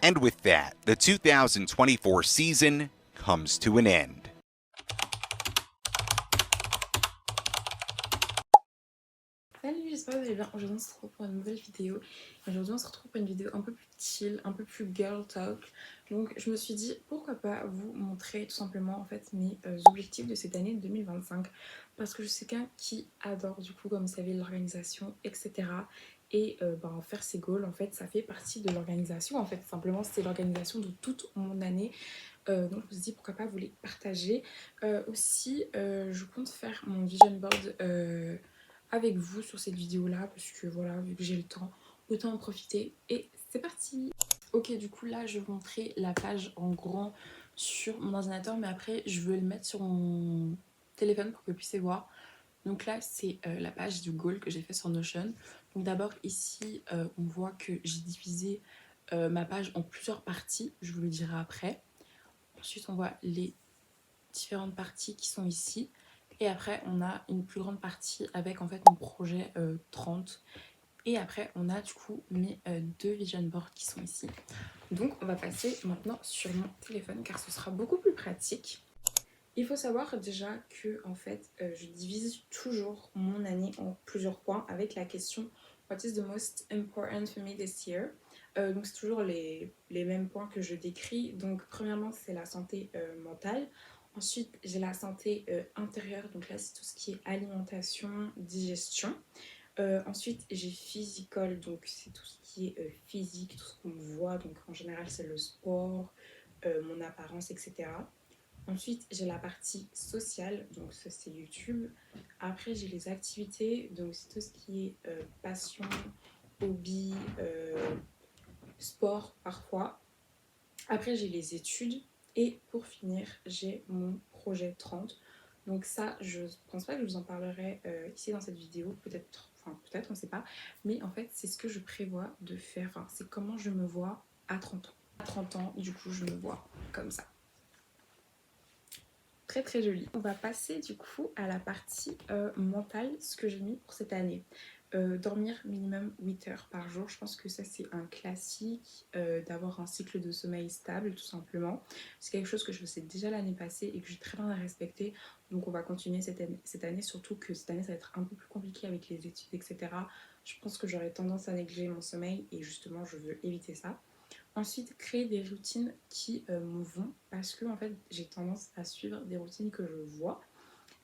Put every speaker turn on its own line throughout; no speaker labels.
And with that, the 2024 season comes to an end.
Salut, j'espère que vous allez bien. Aujourd'hui on se retrouve pour une nouvelle vidéo. Aujourd'hui on se retrouve pour une vidéo un peu plus chill, un peu plus girl talk. Donc je me suis dit pourquoi pas vous montrer tout simplement en fait mes objectifs de cette année 2025. Parce que je suis quelqu'un qui adore du coup comme vous savez l'organisation etc. Et faire ses goals en fait ça fait partie de l'organisation en fait. Simplement c'est l'organisation de toute mon année. Donc je me suis dit pourquoi pas vous les partager. Aussi je compte faire mon vision board avec vous sur cette vidéo là parce que voilà, vu que j'ai le temps, autant en profiter et c'est parti. Ok, du coup là je vais vous montrer la page en grand sur mon ordinateur, mais après je veux le mettre sur mon téléphone pour que vous puissiez voir. Donc là c'est la page du goal que j'ai fait sur Notion. Donc d'abord ici on voit que j'ai divisé ma page en plusieurs parties, je vous le dirai après. Ensuite on voit les différentes parties qui sont ici. Et après, on a une plus grande partie avec en fait mon projet 30. Et après, on a du coup mes deux vision boards qui sont ici. Donc, on va passer maintenant sur mon téléphone car ce sera beaucoup plus pratique. Il faut savoir déjà que en fait, je divise toujours mon année en plusieurs points avec la question What is the most important for me this year? Donc c'est toujours les mêmes points que je décris. Donc premièrement, c'est la santé mentale. Ensuite, j'ai la santé intérieure. Donc là, c'est tout ce qui est alimentation, digestion. Ensuite, j'ai physical. Donc c'est tout ce qui est physique, tout ce qu'on voit. Donc en général, c'est le sport, mon apparence, etc. Ensuite, j'ai la partie sociale, donc ça c'est YouTube. Après, j'ai les activités, donc c'est tout ce qui est passion, hobby, sport parfois. Après, j'ai les études. Et pour finir, j'ai mon projet 30. Donc ça, je pense pas que je vous en parlerai ici dans cette vidéo, peut-être, peut-être, on sait pas. Mais en fait, c'est ce que je prévois de faire, c'est comment je me vois à 30 ans. À 30 ans, du coup, je me vois comme ça. Très très joli. On va passer du coup à la partie mentale, ce que j'ai mis pour cette année. Dormir minimum 8 heures par jour, je pense que ça c'est un classique, d'avoir un cycle de sommeil stable tout simplement. C'est quelque chose que je faisais déjà l'année passée et que j'ai très bien respecté, donc on va continuer cette année, surtout que cette année ça va être un peu plus compliqué avec les études etc. Je pense que j'aurais tendance à négliger mon sommeil et justement je veux éviter ça. Ensuite, créer des routines qui me vont parce que en fait, j'ai tendance à suivre des routines que je vois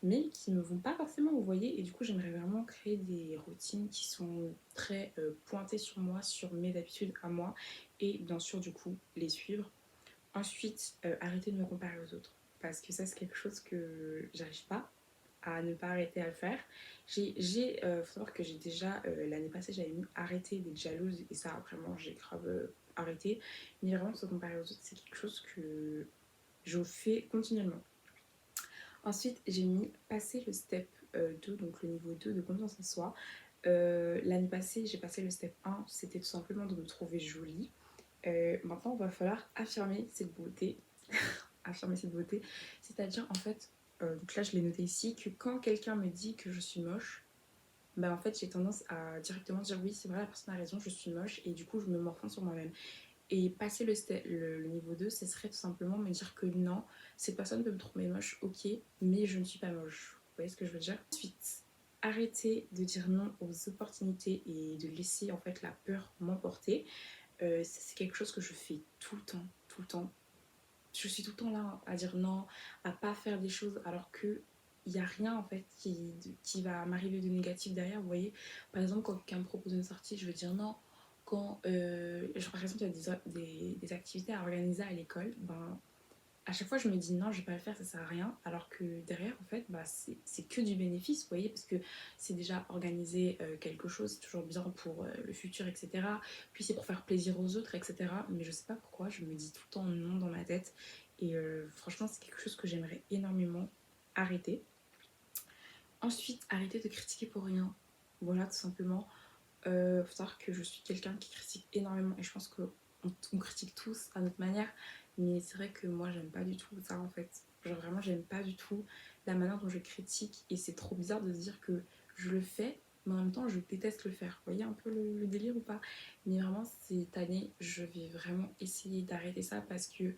mais qui ne me vont pas forcément, vous voyez, et du coup j'aimerais vraiment créer des routines qui sont très pointées sur moi, sur mes habitudes à moi et bien sûr du coup les suivre. Ensuite, arrêter de me comparer aux autres parce que ça c'est quelque chose que j'arrive pas à ne pas arrêter à le faire. Faut savoir que j'ai déjà, l'année passée, j'avais mis arrêter d'être jalouse et ça, vraiment, j'ai grave arrêté. Mais vraiment, se comparer aux autres, c'est quelque chose que je fais continuellement. Ensuite, j'ai mis passer le step 2, donc le niveau 2 de confiance en soi. L'année passée, j'ai passé le step 1, c'était tout simplement de me trouver jolie. Maintenant, il va falloir affirmer cette beauté. Affirmer cette beauté, c'est-à-dire en fait, donc là je l'ai noté ici, que quand quelqu'un me dit que je suis moche, bah en fait j'ai tendance à directement dire oui c'est vrai la personne a raison je suis moche et du coup je me morfonds sur moi-même. Et passer le niveau 2 ce serait tout simplement me dire que non, cette personne peut me trouver moche, ok, mais je ne suis pas moche, vous voyez ce que je veux dire. Ensuite, arrêter de dire non aux opportunités et de laisser en fait la peur m'emporter. C'est quelque chose que je fais tout le temps, tout le temps. Je suis tout le temps là à dire non, à pas faire des choses alors que il n'y a rien en fait qui va m'arriver de négatif derrière, vous voyez. Par exemple, quand quelqu'un me propose une sortie, je vais dire non. Quand, par exemple, il y a des activités à organiser à l'école, ben, à chaque fois je me dis non, je vais pas le faire, ça sert à rien, alors que derrière en fait bah, c'est que du bénéfice, vous voyez, parce que c'est déjà organiser quelque chose, c'est toujours bien pour le futur etc, puis c'est pour faire plaisir aux autres etc, mais je sais pas pourquoi je me dis tout le temps non dans ma tête et franchement c'est quelque chose que j'aimerais énormément arrêter. Ensuite, arrêter de critiquer pour rien, voilà tout simplement. Faut savoir que je suis quelqu'un qui critique énormément et je pense qu'on critique tous à notre manière, mais c'est vrai que moi j'aime pas du tout ça en fait. Genre vraiment j'aime pas du tout la manière dont je critique et c'est trop bizarre de se dire que je le fais mais en même temps, je déteste le faire. Vous voyez un peu le délire ou pas? Mais vraiment, cette année, je vais vraiment essayer d'arrêter ça parce que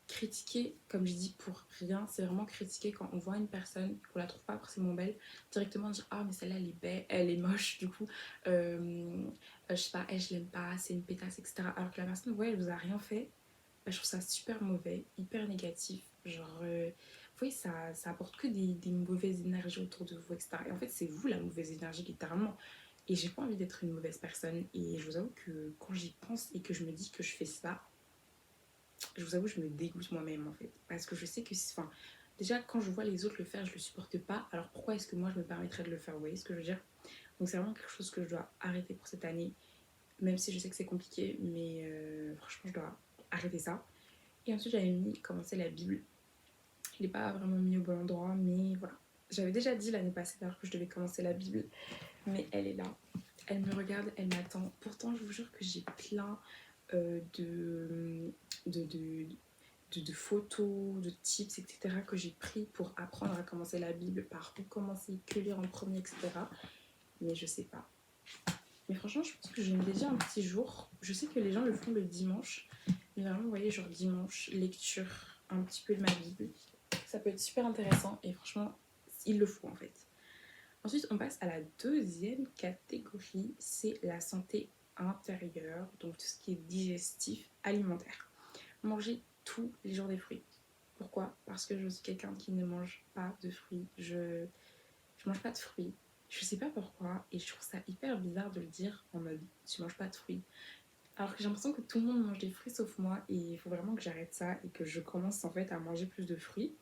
critiquer, comme je dis, pour rien, c'est vraiment critiquer quand on voit une personne qu'on la trouve pas forcément belle, directement dire ah mais celle-là elle est belle, elle est moche du coup, je sais pas, elle je l'aime pas, c'est une pétasse, etc. Alors que la personne, ouais, elle vous a rien fait, bah, je trouve ça super mauvais, hyper négatif, genre vous voyez, ça apporte que des mauvaises énergies autour de vous, etc. Et en fait, c'est vous la mauvaise énergie, littéralement. Et j'ai pas envie d'être une mauvaise personne. Et je vous avoue que quand j'y pense et que je me dis que je fais ça, je vous avoue, je me dégoûte moi-même en fait. Parce que je sais que, enfin, déjà quand je vois les autres le faire, je le supporte pas. Alors pourquoi est-ce que moi je me permettrais de le faire? Vous voyez ce que je veux dire? Donc c'est vraiment quelque chose que je dois arrêter pour cette année. Même si je sais que c'est compliqué, mais franchement, je dois arrêter ça. Et ensuite, j'avais commencé la Bible. Je l'ai pas vraiment mis au bon endroit, mais voilà. J'avais déjà dit l'année passée d'ailleurs que je devais commencer la Bible, mais elle est là. Elle me regarde, elle m'attend. Pourtant, je vous jure que j'ai plein de, de, de, de photos, de tips, etc. que j'ai pris pour apprendre à commencer la Bible, par où commencer, que lire en premier, etc. Mais je sais pas. Mais franchement, je pense que je vais me dédier un petit jour. Je sais que les gens le font le dimanche. Mais vraiment, vous voyez, genre dimanche, lecture un petit peu de ma Bible. Ça peut être super intéressant et franchement, il le faut en fait. Ensuite, on passe à la deuxième catégorie, c'est la santé intérieure, donc tout ce qui est digestif, alimentaire. Manger tous les jours des fruits. Pourquoi? Parce que je suis quelqu'un qui ne mange pas de fruits. Je mange pas de fruits. Je sais pas pourquoi et je trouve ça hyper bizarre de le dire en mode tu manges pas de fruits. Alors que j'ai l'impression que tout le monde mange des fruits sauf moi et il faut vraiment que j'arrête ça et que je commence en fait à manger plus de fruits.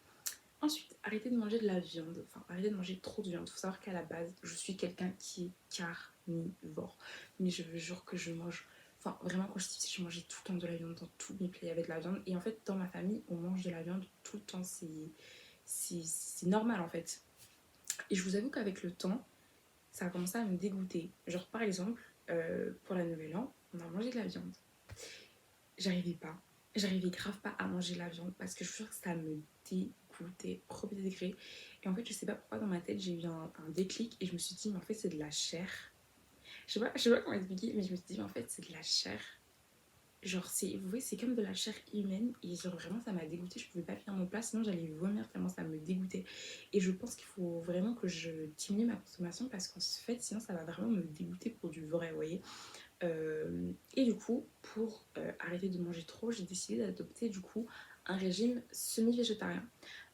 Ensuite, arrêtez de manger de la viande, enfin arrêtez de manger trop de viande. Il faut savoir qu'à la base, je suis quelqu'un qui est carnivore. Mais je veux jure que je mange, enfin vraiment quand je dis je mangeais tout le temps de la viande, dans tous mes plats il y avait de la viande. Et en fait, dans ma famille, on mange de la viande tout le temps, c'est normal en fait. Et je vous avoue qu'avec le temps, ça a commencé à me dégoûter. Genre par exemple, pour la Nouvelle An, on a mangé de la viande. J'arrivais pas. J'arrivais grave pas à manger la viande parce que je suis sûre que ça me dégoûtait, premier degré. Et en fait, je sais pas pourquoi dans ma tête j'ai eu un déclic et je me suis dit, mais en fait, c'est de la chair. Je sais pas comment expliquer, mais je me suis dit, mais en fait, c'est de la chair. Genre, vous voyez, c'est comme de la chair humaine et genre vraiment ça m'a dégoûté. Je pouvais pas finir mon plat, sinon j'allais vomir tellement ça me dégoûtait. Et je pense qu'il faut vraiment que je diminue ma consommation parce qu'en fait, sinon ça va vraiment me dégoûter pour du vrai, vous voyez. Et du coup, pour arrêter de manger trop, j'ai décidé d'adopter du coup un régime semi-végétarien.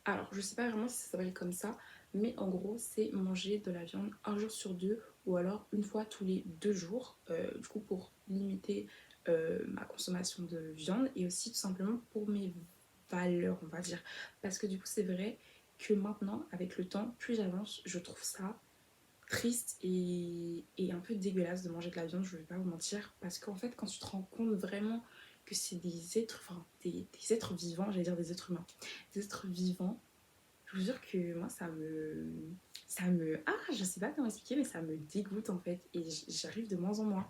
Alors, je sais pas vraiment si ça s'appelle comme ça, mais en gros, c'est manger de la viande un jour sur deux ou alors une fois tous les 2 jours, du coup pour limiter ma consommation de viande et aussi tout simplement pour mes valeurs, on va dire. Parce que du coup, c'est vrai que maintenant, avec le temps, plus j'avance, je trouve ça triste et un peu dégueulasse de manger de la viande, je vais pas vous mentir, parce qu'en fait, quand tu te rends compte vraiment que c'est des êtres, enfin, des êtres vivants, j'allais dire des êtres humains, des êtres vivants, je vous jure que moi, je sais pas comment expliquer, mais ça me dégoûte en fait, et j'arrive de moins en moins.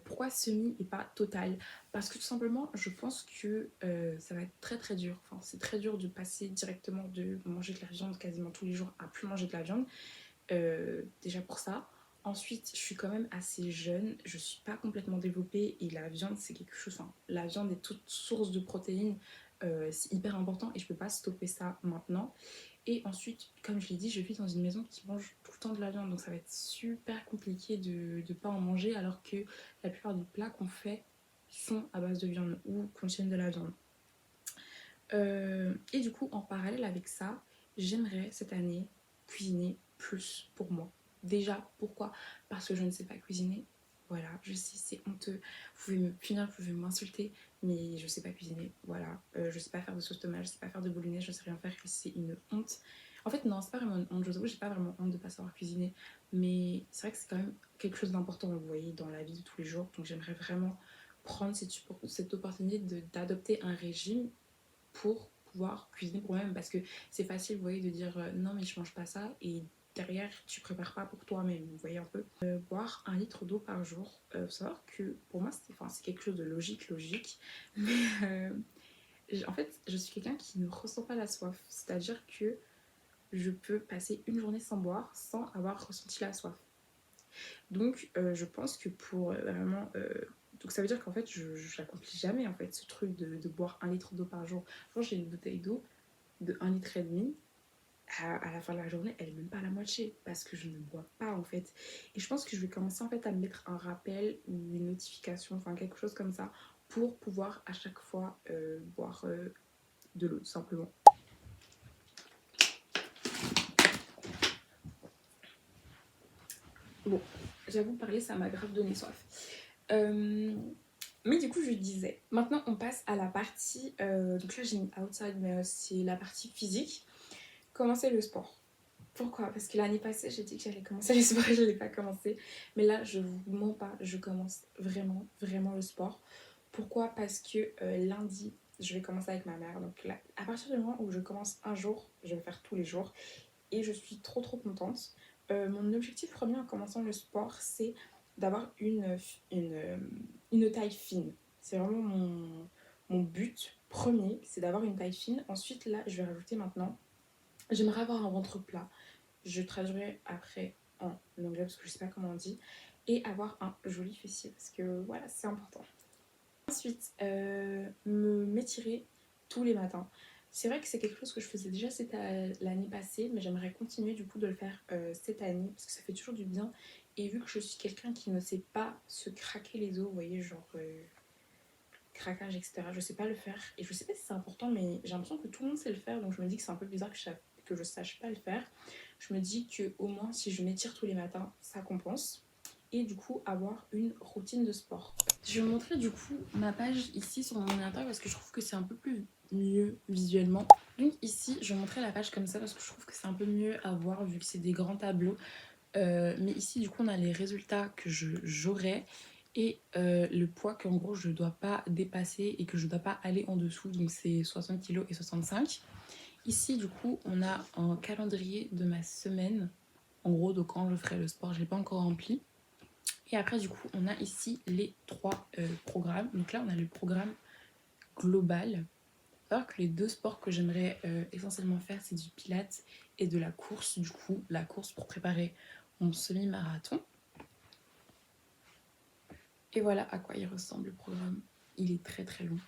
Pourquoi semi et pas total? Parce que tout simplement, je pense que ça va être très très dur. Enfin, c'est très dur de passer directement de manger de la viande quasiment tous les jours à plus manger de la viande. Déjà pour ça. Ensuite, je suis quand même assez jeune, je suis pas complètement développée et la viande c'est quelque chose, enfin la viande est toute source de protéines, c'est hyper important et je peux pas stopper ça maintenant. Et ensuite, comme je l'ai dit, je vis dans une maison qui mange tout le temps de la viande, donc ça va être super compliqué de ne pas en manger alors que la plupart des plats qu'on fait sont à base de viande ou contiennent de la viande. Et du coup, en parallèle avec ça, j'aimerais cette année cuisiner plus pour moi. Déjà, pourquoi? Parce que je ne sais pas cuisiner. Voilà, je sais, c'est honteux. Vous pouvez me punir, vous pouvez m'insulter, mais je sais pas cuisiner. Voilà, je sais pas faire de sauce tomate, je sais pas faire de bolognaise, je sais rien faire, et c'est une honte. En fait, non, c'est pas vraiment une honte. Je vous avoue, j'ai pas vraiment honte de pas savoir cuisiner, mais c'est vrai que c'est quand même quelque chose d'important, vous voyez, dans la vie de tous les jours. Donc, j'aimerais vraiment prendre cette opportunité d'adopter un régime pour pouvoir cuisiner pour moi-même parce que c'est facile vous voyez de dire non mais je mange pas ça et derrière tu prépares pas pour toi-même vous voyez un peu. Boire 1 litre d'eau par jour, faut savoir que pour moi c'est quelque chose de logique mais en fait je suis quelqu'un qui ne ressent pas la soif, c'est à dire que je peux passer une journée sans boire sans avoir ressenti la soif. Donc je pense que pour vraiment... donc ça veut dire qu'en fait je n'accomplis jamais en fait ce truc de boire 1 litre d'eau par jour. Genre j'ai une bouteille d'eau de 1,5 litre, à la fin de la journée, elle est même pas à la moitié parce que je ne bois pas en fait. Et je pense que je vais commencer en fait à me mettre un rappel ou une notification, enfin quelque chose comme ça, pour pouvoir à chaque fois boire de l'eau tout simplement. Bon, j'avoue, parler, ça m'a grave donné soif. Mais du coup, je disais, maintenant on passe à la partie, donc là j'ai mis outside, mais c'est la partie physique. Commencer le sport. Pourquoi? Parce que l'année passée, j'ai dit que j'allais commencer le sport et je ne l'ai pas commencé. Mais là, je vous mens pas, je commence vraiment, vraiment le sport. Pourquoi? Parce que lundi, je vais commencer avec ma mère. Donc là, à partir du moment où je commence un jour, je vais faire tous les jours. Et je suis trop, trop contente. Mon objectif premier en commençant le sport, c'est d'avoir une taille fine. C'est vraiment mon but premier, c'est d'avoir une taille fine. Ensuite, là, je vais rajouter maintenant, j'aimerais avoir un ventre plat. Je traduirai après en anglais parce que je sais pas comment on dit. Et avoir un joli fessier parce que voilà, c'est important. Ensuite, m'étirer tous les matins. C'est vrai que c'est quelque chose que je faisais déjà l'année passée, mais j'aimerais continuer du coup de le faire cette année parce que ça fait toujours du bien. Et vu que je suis quelqu'un qui ne sait pas se craquer les os, vous voyez, genre craquage, etc., je sais pas le faire. Et je sais pas si c'est important, mais j'ai l'impression que tout le monde sait le faire, donc je me dis que c'est un peu bizarre que je sache pas le faire. Je me dis que au moins si je m'étire tous les matins, ça compense. Et du coup, avoir une routine de sport. Je vais vous montrer du coup ma page ici sur mon ordinateur parce que je trouve que c'est un peu plus mieux visuellement. Donc ici, je vais vous montrer la page comme ça parce que je trouve que c'est un peu mieux à voir vu que c'est des grands tableaux. Mais ici, du coup, on a les résultats que j'aurai et le poids qu'en gros je dois pas dépasser et que je dois pas aller en dessous. Donc c'est 60 kg et 65. Ici, du coup, on a un calendrier de ma semaine. En gros, de quand je ferai le sport, je l'ai pas encore rempli. Et après, du coup, on a ici les 3 programmes. Donc là, on a le programme global. Alors que les 2 sports que j'aimerais essentiellement faire, c'est du pilates et de la course. Du coup, la course pour préparer mon semi-marathon. Et voilà à quoi il ressemble le programme. Il est très très long.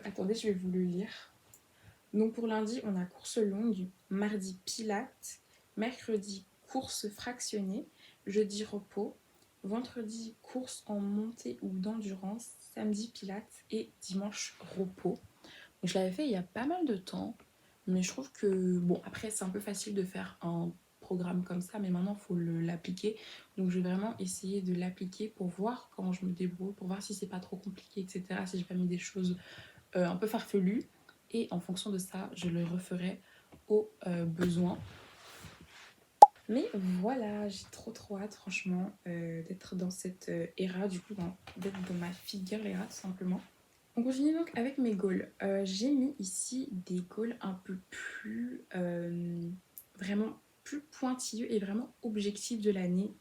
Attendez, je vais vous le lire. Donc pour lundi, on a course longue, mardi pilates, mercredi course fractionnée, jeudi repos, vendredi course en montée ou d'endurance, samedi pilates et dimanche repos. Donc je l'avais fait il y a pas mal de temps, mais je trouve que, bon, après c'est un peu facile de faire un programme comme ça, mais maintenant il faut l'appliquer. Donc je vais vraiment essayer de l'appliquer pour voir comment je me débrouille, pour voir si c'est pas trop compliqué, etc. Si j'ai pas mis des choses un peu farfelues. Et en fonction de ça, je le referai au besoin. Mais voilà, j'ai trop trop hâte franchement d'être dans cette era, du coup d'être dans ma figure era tout simplement. On continue donc avec mes goals. J'ai mis ici des goals un peu plus vraiment plus pointilleux et vraiment objectifs de l'année.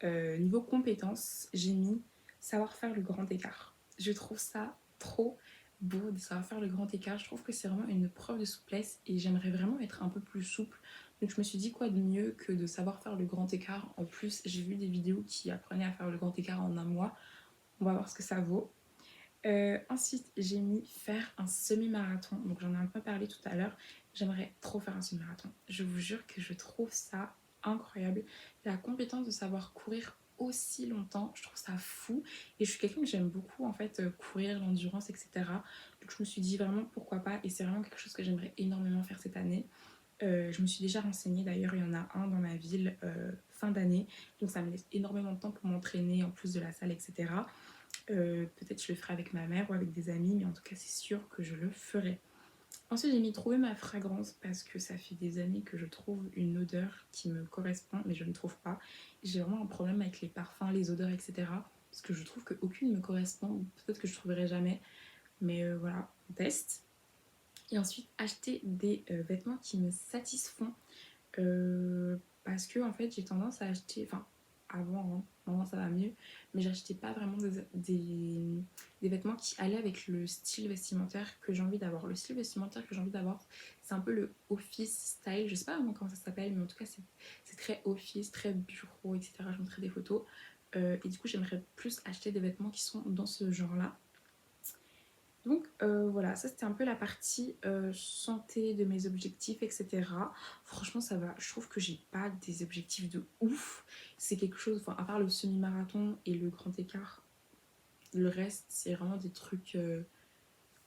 Niveau compétences, j'ai mis savoir faire le grand écart. Je trouve ça trop beau de savoir faire le grand écart. Je trouve que c'est vraiment une preuve de souplesse et j'aimerais vraiment être un peu plus souple. Donc je me suis dit quoi de mieux que de savoir faire le grand écart. En plus, j'ai vu des vidéos qui apprenaient à faire le grand écart en un mois. On va voir ce que ça vaut. Ensuite, j'ai mis faire un semi-marathon. Donc j'en ai un peu parlé tout à l'heure. J'aimerais trop faire un semi-marathon. Je vous jure que je trouve ça incroyable. La compétence de savoir courir aussi longtemps, je trouve ça fou. Et je suis quelqu'un que j'aime beaucoup en fait, courir, l'endurance, etc. Donc je me suis dit vraiment pourquoi pas. Et c'est vraiment quelque chose que j'aimerais énormément faire cette année. Je me suis déjà renseignée, d'ailleurs il y en a un dans ma ville fin d'année. Donc ça me laisse énormément de temps pour m'entraîner en plus de la salle, etc. Peut-être je le ferai avec ma mère ou avec des amis, mais en tout cas c'est sûr que je le ferai. Ensuite j'ai mis trouver ma fragrance parce que ça fait des années que je trouve une odeur qui me correspond, mais je ne trouve pas. J'ai vraiment un problème avec les parfums, les odeurs, etc. Parce que je trouve qu'aucune ne me correspond, ou peut-être que je ne trouverai jamais. Mais voilà, on teste. Et ensuite acheter des vêtements qui me satisfont. Parce que en fait j'ai tendance à acheter... Enfin, avant, hein. Maintenant ça va mieux, mais j'achetais pas vraiment des vêtements qui allaient avec le style vestimentaire que j'ai envie d'avoir. Le style vestimentaire que j'ai envie d'avoir, c'est un peu le office style, je sais pas vraiment comment ça s'appelle, mais en tout cas c'est très office, très bureau, etc. Je montrerai des photos. Et du coup j'aimerais plus acheter des vêtements qui sont dans ce genre-là. Donc voilà, ça c'était un peu la partie santé de mes objectifs, etc. Franchement ça va, je trouve que j'ai pas des objectifs de ouf. C'est quelque chose, enfin à part le semi-marathon et le grand écart, le reste c'est vraiment des trucs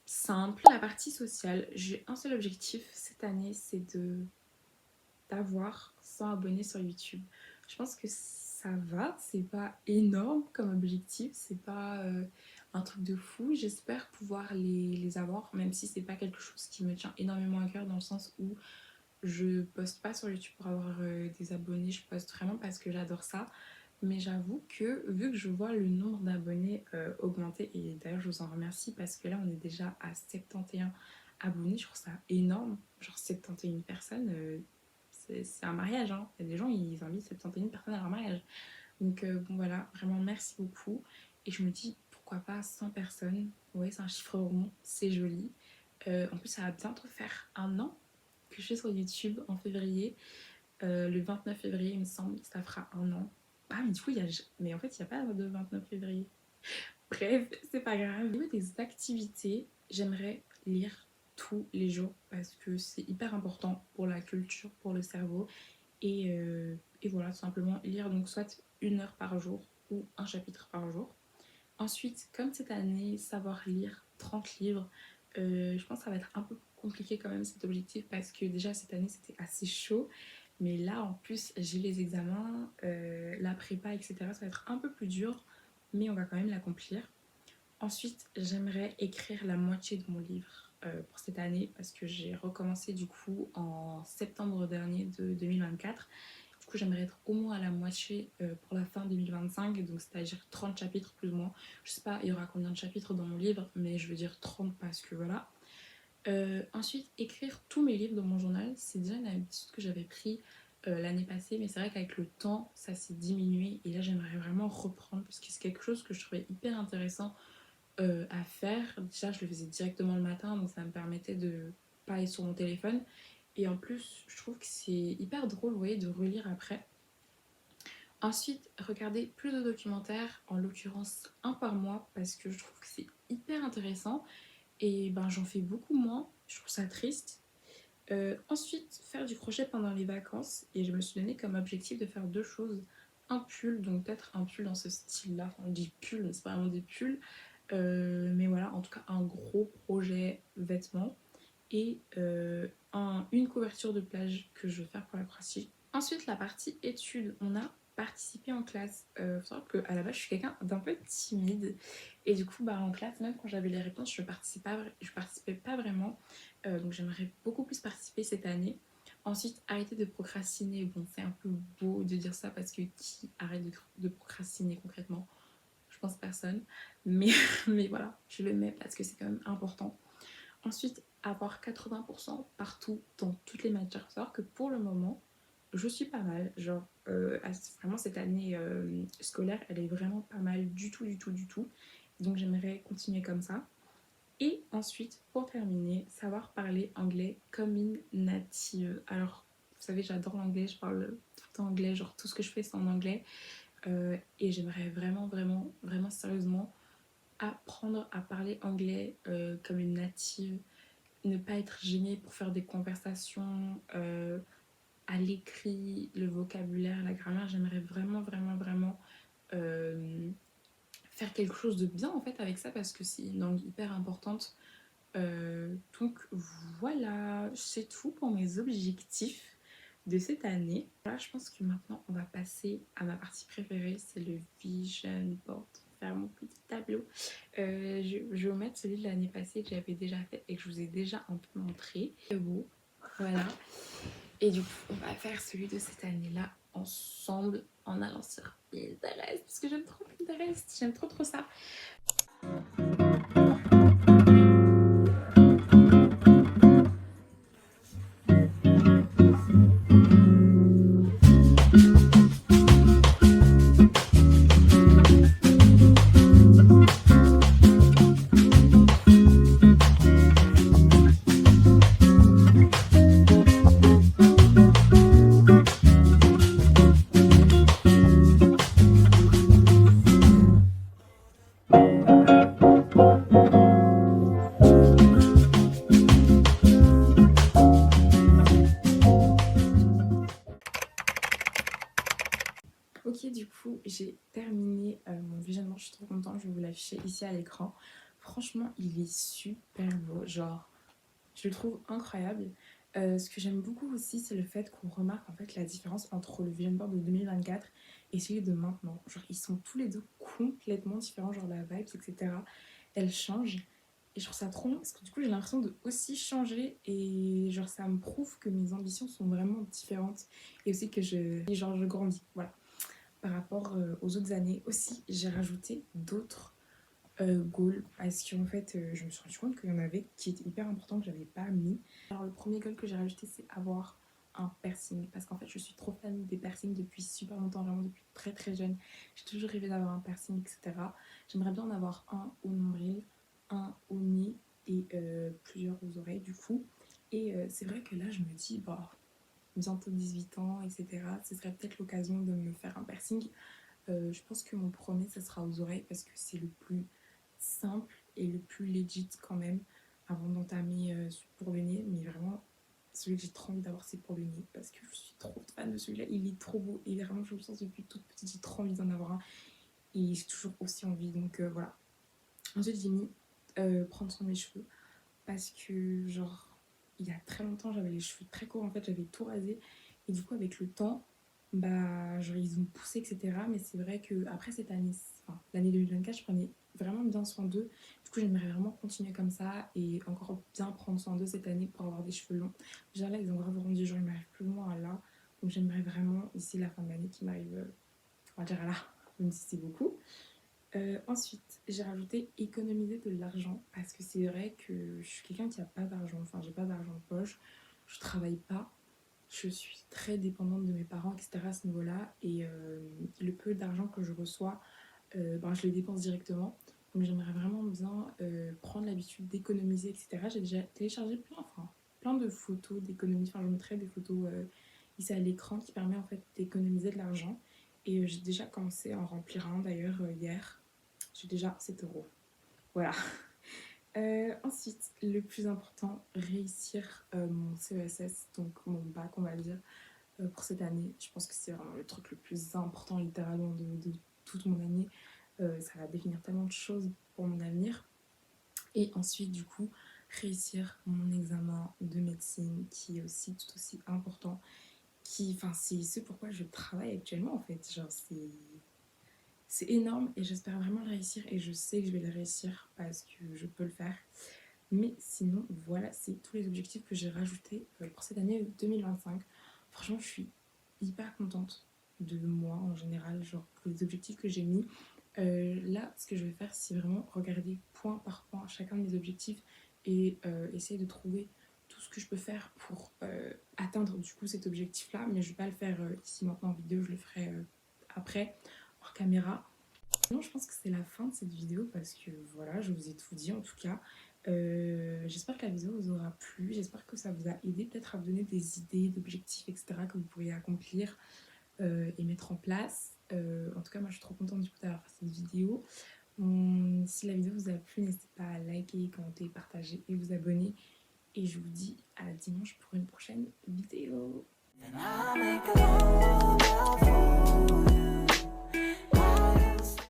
simples. La partie sociale, j'ai un seul objectif cette année, c'est d'avoir 100 abonnés sur YouTube. Je pense que ça va, c'est pas énorme comme objectif, c'est pas un truc de fou. J'espère pouvoir les avoir, même si c'est pas quelque chose qui me tient énormément à cœur, dans le sens où je poste pas sur YouTube pour avoir des abonnés, je poste vraiment parce que j'adore ça. Mais j'avoue que vu que je vois le nombre d'abonnés augmenter, et d'ailleurs je vous en remercie parce que là on est déjà à 71 abonnés, je trouve ça énorme. Genre 71 personnes, c'est un mariage, hein. Il y a des gens, ils invitent 71 personnes à leur mariage. Donc bon voilà, vraiment merci beaucoup. Et je me dis, pourquoi pas 100 personnes. Ouais, c'est un chiffre rond, c'est joli. En plus, ça va bientôt faire un an que je suis sur YouTube en février. Le 29 février, il me semble, ça fera un an. Ah, mais du coup, mais en fait, il n'y a pas de 29 février. Bref, c'est pas grave. Au niveau des activités, j'aimerais lire tous les jours parce que c'est hyper important pour la culture, pour le cerveau. Et voilà, tout simplement lire donc soit 1 heure par jour ou un chapitre par jour. Ensuite, comme cette année, savoir lire 30 livres, je pense que ça va être un peu compliqué quand même cet objectif parce que déjà cette année c'était assez chaud. Mais là en plus j'ai les examens, la prépa, etc. Ça va être un peu plus dur, mais on va quand même l'accomplir. Ensuite, j'aimerais écrire la moitié de mon livre pour cette année parce que j'ai recommencé du coup en septembre dernier de 2024. Du coup, j'aimerais être au moins à la moitié pour la fin 2025, donc c'est-à-dire 30 chapitres plus ou moins. Je sais pas, il y aura combien de chapitres dans mon livre, mais je veux dire 30 parce que voilà. Ensuite, écrire tous mes livres dans mon journal, c'est déjà une habitude que j'avais pris l'année passée, mais c'est vrai qu'avec le temps, ça s'est diminué et là j'aimerais vraiment reprendre parce que c'est quelque chose que je trouvais hyper intéressant à faire. Déjà, je le faisais directement le matin, donc ça me permettait de pas être sur mon téléphone. Et en plus, je trouve que c'est hyper drôle, vous voyez, de relire après. Ensuite, regarder plus de documentaires, en l'occurrence un par mois, parce que je trouve que c'est hyper intéressant. Et ben, j'en fais beaucoup moins, je trouve ça triste. Ensuite, faire du crochet pendant les vacances. Et je me suis donné comme objectif de faire 2 choses. Un pull, donc peut-être un pull dans ce style-là. Enfin, on dit pull, mais c'est pas vraiment des pulls. Mais voilà, en tout cas, un gros projet vêtements. Et une couverture de plage que je veux faire pour la pratique. Ensuite, la partie études. On a participé en classe. Faut savoir qu'à la base, je suis quelqu'un d'un peu timide. Et du coup, en classe, même quand j'avais les réponses, je participais pas vraiment. Donc j'aimerais beaucoup plus participer cette année. Ensuite, arrêter de procrastiner. Bon, c'est un peu beau de dire ça parce que qui arrête de procrastiner concrètement? Je pense personne. Mais, mais voilà, je le mets parce que c'est quand même important. Ensuite, avoir 80% partout dans toutes les matières. Faut savoir que pour le moment, je suis pas mal. Genre, vraiment cette année scolaire, elle est vraiment pas mal du tout. Donc j'aimerais continuer comme ça. Et ensuite, pour terminer, savoir parler anglais comme une native. Alors, vous savez, j'adore l'anglais, je parle tout le temps anglais, genre tout ce que je fais c'est en anglais. Et j'aimerais vraiment sérieusement apprendre à parler anglais comme une native, ne pas être gênée pour faire des conversations à l'écrit, le vocabulaire, la grammaire. J'aimerais vraiment faire quelque chose de bien en fait avec ça parce que c'est une langue hyper importante. Donc voilà, c'est tout pour mes objectifs de cette année. Là, je pense que maintenant on va passer à ma partie préférée, c'est le vision board. Faire mon petit tableau. Je vais vous mettre celui de l'année passée que j'avais déjà fait et que je vous ai déjà un peu montré. C'est beau, voilà. Et du coup, on va faire celui de cette année-là ensemble en allant sur Pinterest parce que j'aime trop Pinterest, j'aime trop ça. j'ai terminé mon visionnement, je suis trop contente, je vais vous l'afficher ici à l'écran. Franchement, il est super beau, genre, je le trouve incroyable. Ce que j'aime beaucoup aussi, c'est le fait qu'on remarque en fait la différence entre le vision board de 2024 et celui de maintenant. Genre, ils sont tous les deux complètement différents, genre la vibe, etc. Elle change. Et je trouve ça trop bien parce que du coup, j'ai l'impression de aussi changer et genre, ça me prouve que mes ambitions sont vraiment différentes et aussi que je grandis. Voilà. Par rapport aux autres années. Aussi, j'ai rajouté d'autres goals parce qu'en fait, je me suis rendu compte qu'il y en avait qui étaient hyper importants que j'avais pas mis. Alors, le premier goal que j'ai rajouté, c'est avoir un piercing parce qu'en fait, je suis trop fan des piercings depuis super longtemps, vraiment depuis très très jeune. J'ai toujours rêvé d'avoir un piercing, etc. J'aimerais bien en avoir un au nombril, un au nez et plusieurs aux oreilles du coup. Et c'est vrai que là, je me dis, bah, bientôt 18 ans, etc. Ce serait peut-être l'occasion de me faire un piercing. Je pense que mon premier, ça sera aux oreilles parce que c'est le plus simple et le plus legit quand même avant d'entamer pour le nez. Mais vraiment, celui que j'ai trop envie d'avoir, c'est pour le nez parce que je suis trop fan de celui-là. Il est trop beau et vraiment, je le sens depuis toute petite. J'ai trop envie d'en avoir un et j'ai toujours aussi envie. Donc voilà. Ensuite, j'ai mis prendre soin de mes cheveux parce que, genre, il y a très longtemps, j'avais les cheveux très courts, en fait, j'avais tout rasé. Et du coup, avec le temps, bah, genre, ils ont poussé, etc. Mais c'est vrai que après cette année, enfin, l'année 2024, je prenais vraiment bien soin d'eux. Du coup, j'aimerais vraiment continuer comme ça et encore bien prendre soin d'eux cette année pour avoir des cheveux longs. Déjà là, ils ont grave rendu, genre, ils m'arrivent plus loin à là. Donc, j'aimerais vraiment, ici, la fin de l'année, qui m'arrive, on va dire à là, même si c'est beaucoup. Ensuite, j'ai rajouté économiser de l'argent parce que c'est vrai que je suis quelqu'un qui n'a pas d'argent, enfin j'ai pas d'argent de poche, je travaille pas, je suis très dépendante de mes parents, etc. à ce niveau-là et le peu d'argent que je reçois, ben, je le dépense directement. Donc j'aimerais vraiment bien prendre l'habitude d'économiser, etc. J'ai déjà téléchargé plein de photos d'économie, enfin je mettrai des photos ici à l'écran qui permet en fait d'économiser de l'argent. Et j'ai déjà commencé à en remplir un d'ailleurs hier. J'ai déjà 7 euros. Voilà. Ensuite, le plus important, réussir mon CESS, donc mon bac, on va dire, pour cette année. Je pense que c'est vraiment le truc le plus important, littéralement, de toute mon année. Ça va définir tellement de choses pour mon avenir. Et ensuite, du coup, réussir mon examen de médecine, qui est aussi tout aussi important. Enfin, c'est ce pourquoi je travaille actuellement, en fait. Genre, c'est énorme et j'espère vraiment le réussir et je sais que je vais le réussir parce que je peux le faire. Mais sinon, voilà, c'est tous les objectifs que j'ai rajoutés pour cette année 2025. Franchement, je suis hyper contente de moi en général, genre pour les objectifs que j'ai mis. Là, ce que je vais faire, c'est vraiment regarder point par point chacun de mes objectifs et essayer de trouver tout ce que je peux faire pour atteindre du coup cet objectif-là. Mais je ne vais pas le faire ici maintenant en vidéo, je le ferai après hors caméra. Non, je pense que c'est la fin de cette vidéo parce que voilà, je vous ai tout dit en tout cas. J'espère que la vidéo vous aura plu, j'espère que ça vous a aidé peut-être à vous donner des idées, d'objectifs, etc. que vous pourriez accomplir et mettre en place. En tout cas, moi je suis trop contente du coup d'avoir fait cette vidéo. Si la vidéo vous a plu, n'hésitez pas à liker, commenter, partager et vous abonner. Et je vous dis à dimanche pour une prochaine vidéo.